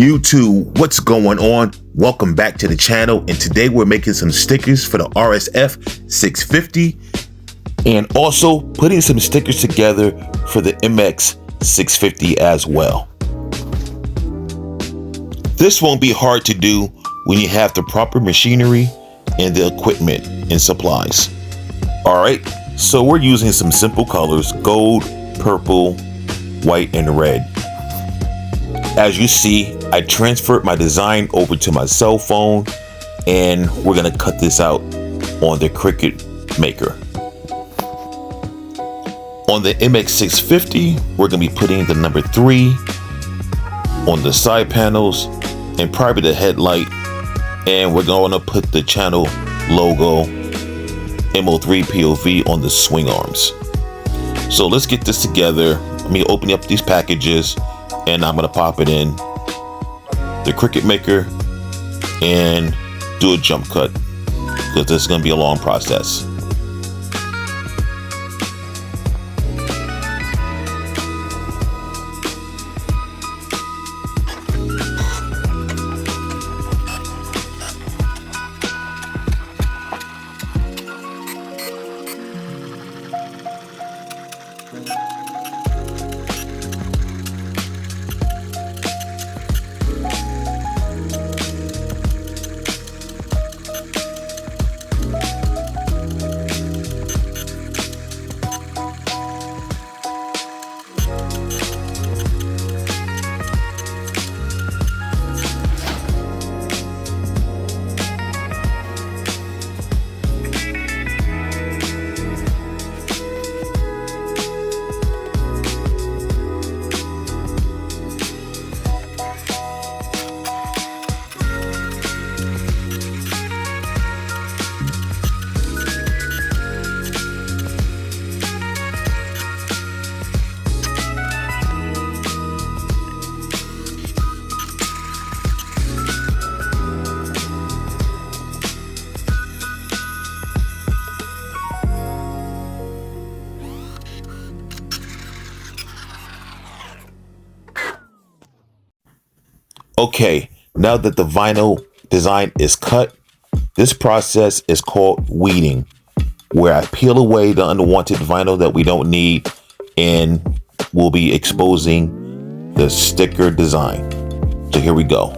YouTube, what's going on? Welcome back to the channel, and today we're making some stickers for the RSF650 and also putting some stickers together for the MX650 as well. This won't be hard to do when you have the proper machinery and the equipment and supplies. Alright, so we're using some simple colors: gold, purple, white, and red. As you see, I transferred my design over to my cell phone, and we're gonna cut this out on the Cricut Maker. On the MX650, we're gonna be putting the number 3 on the side panels and probably the headlight, and we're gonna put the channel logo MO3 POV on the swing arms. So let's get this together. Let me open up these packages, and I'm gonna pop it in the Cricut Maker and do a jump cut, because this is gonna be a long process. Okay, now that the vinyl design is cut, this process is called weeding, where I peel away the unwanted vinyl that we don't need, and we'll be exposing the sticker design. So here we go.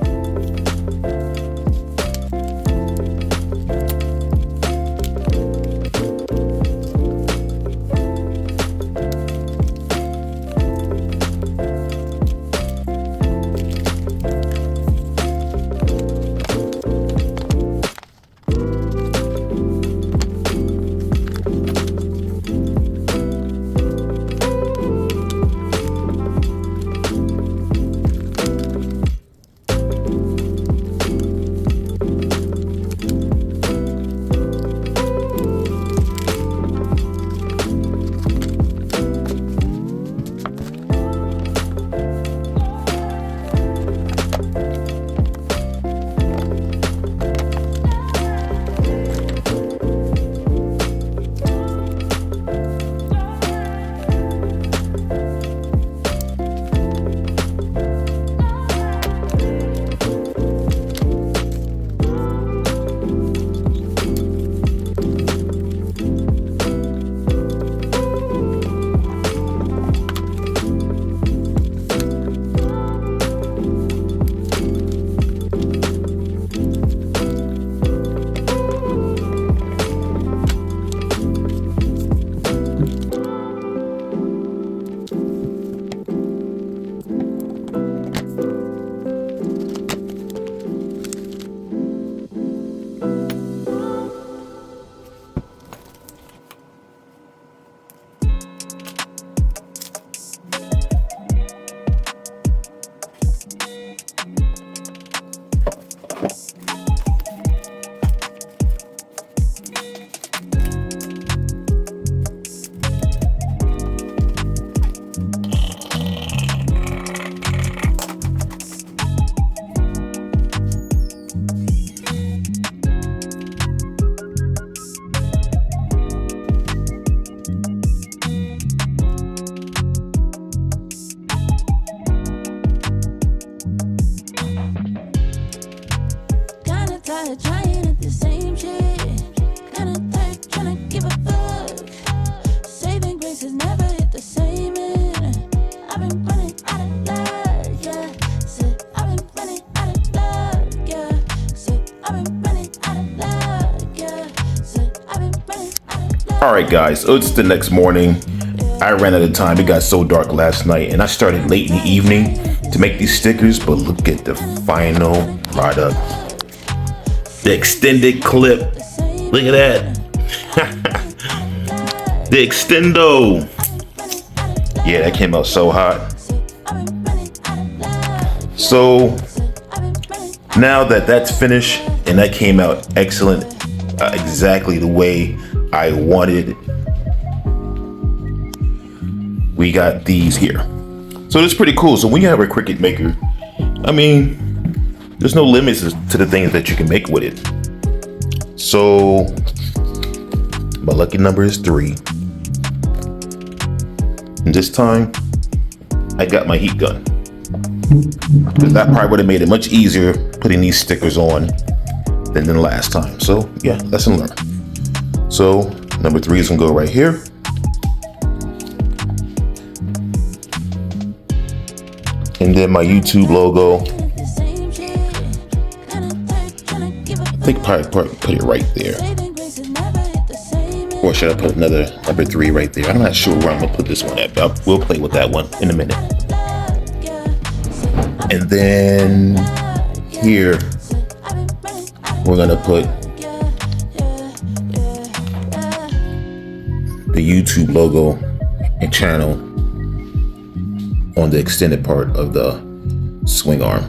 tired trying at the same shit. Kinda tight trying to give a fuck. Saving grace has never hit the same end. I've been running out of luck, yeah. Said I've been running out of luck, yeah. Said I've been running out of luck, yeah. Said I've been running out of luck. Alright guys, so it's the next morning. I ran out of time. It got so dark last night and I started late in the evening to make these stickers, but look at the final product. The extended clip. Look at that. The extendo. Yeah, that came out so hot. So now that that's finished and that came out excellent, exactly the way I wanted, we got these here. So it's pretty cool. So when you have a Cricut maker, I mean, there's no limits to the things that you can make with it. So my lucky number is 3. And this time I got my heat gun. That probably would have made it much easier putting these stickers on than the last time. So yeah, lesson learned. So number 3 is gonna go right here. And then my YouTube logo. I think probably put it right there. Or should I put another number 3 right there? I'm not sure where I'm gonna put this one at, but we'll play with that one in a minute. And then here, we're gonna put the YouTube logo and channel on the extended part of the swing arm.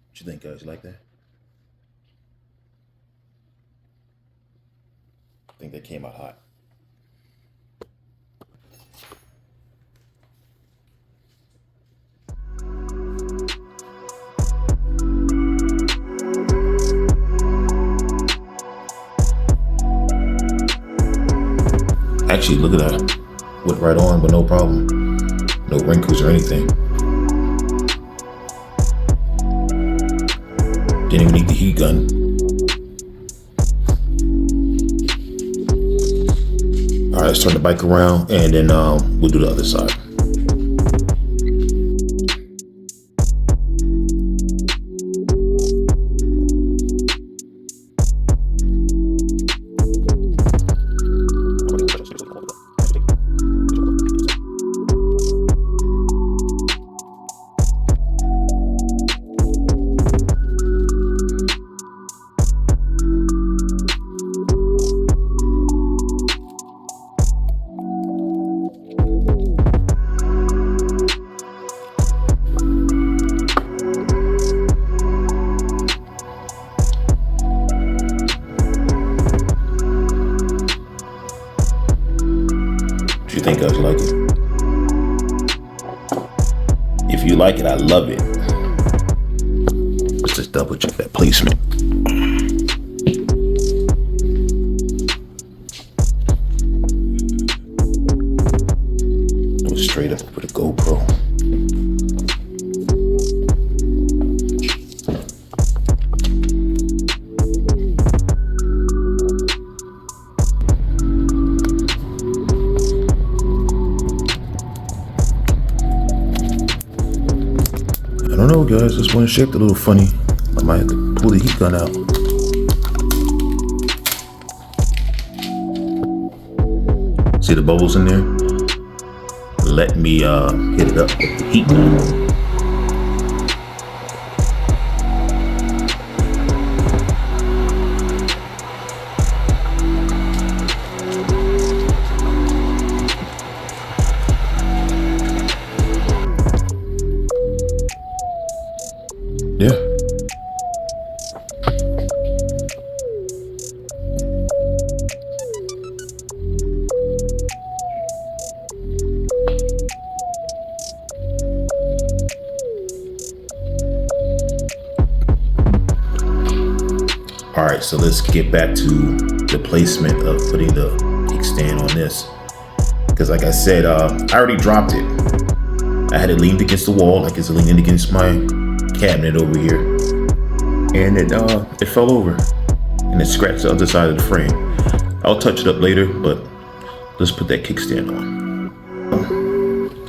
What you think, guys? You like that? I think they came out hot. Actually, look at that. Went right on with no problem. No wrinkles or anything. Didn't even need the heat gun. All right, let's turn the bike around and then we'll do the other side. You think, guys, you like it? If you like it, I love it. Let's just double check that placement. Go straight up with a GoPro. I don't know, guys, this one shaped a little funny. I might have to pull the heat gun out. See the bubbles in there? Let me hit it up with the heat gun. Yeah. Alright, so let's get back to the placement of putting the kickstand on this. Because like I said, I already dropped it. I had it leaned against the wall, like it's leaning against my cabinet over here. And it fell over. And it scratched the other side of the frame. I'll touch it up later, but let's put that kickstand on.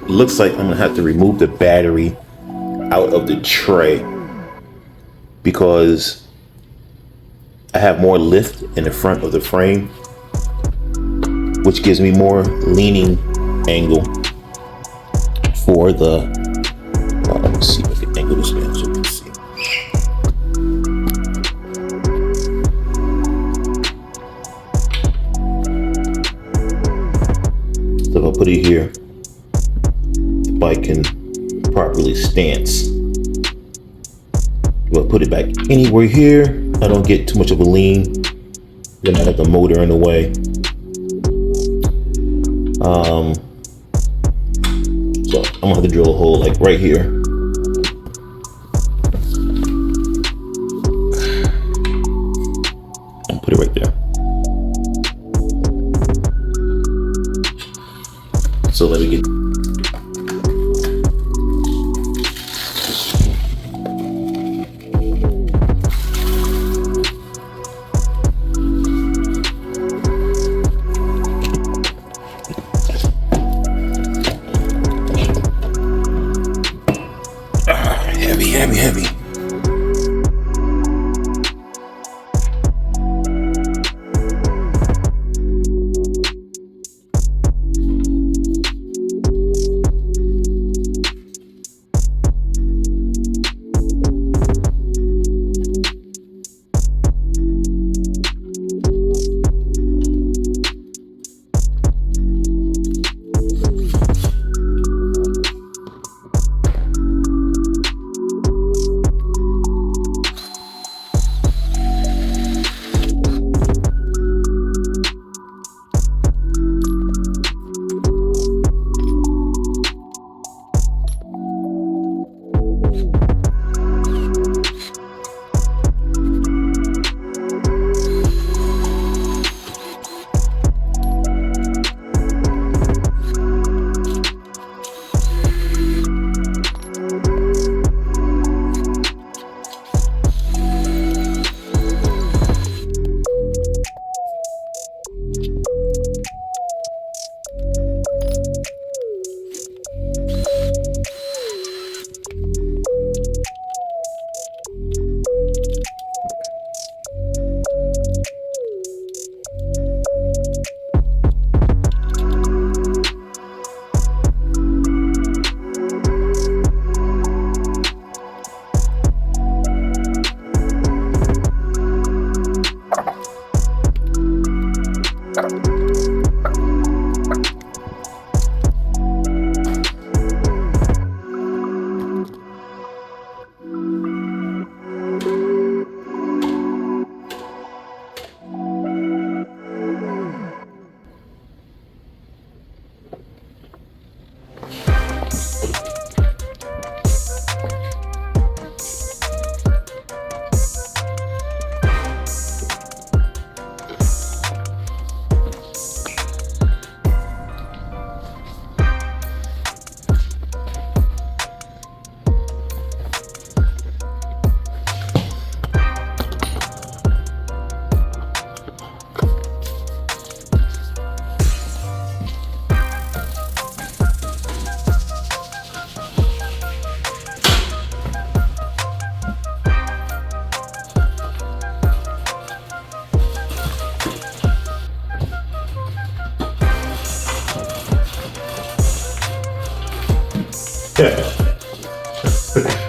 It looks like I'm gonna have to remove the battery out of the tray because I have more lift in the front of the frame, which gives me more leaning angle for the, let's see if I can angle this down so you can see. So if I put it here, the bike can properly stance. If I put it back anywhere here, I don't get too much of a lean. Then I have the motor in the way. So I'm gonna have to drill a hole like right here. And put it right there. So let me get. Heavy.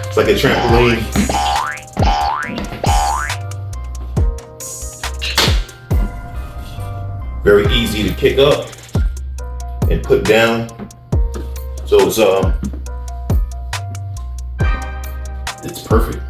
It's like a trampoline. Very easy to pick up and put down. So it's perfect.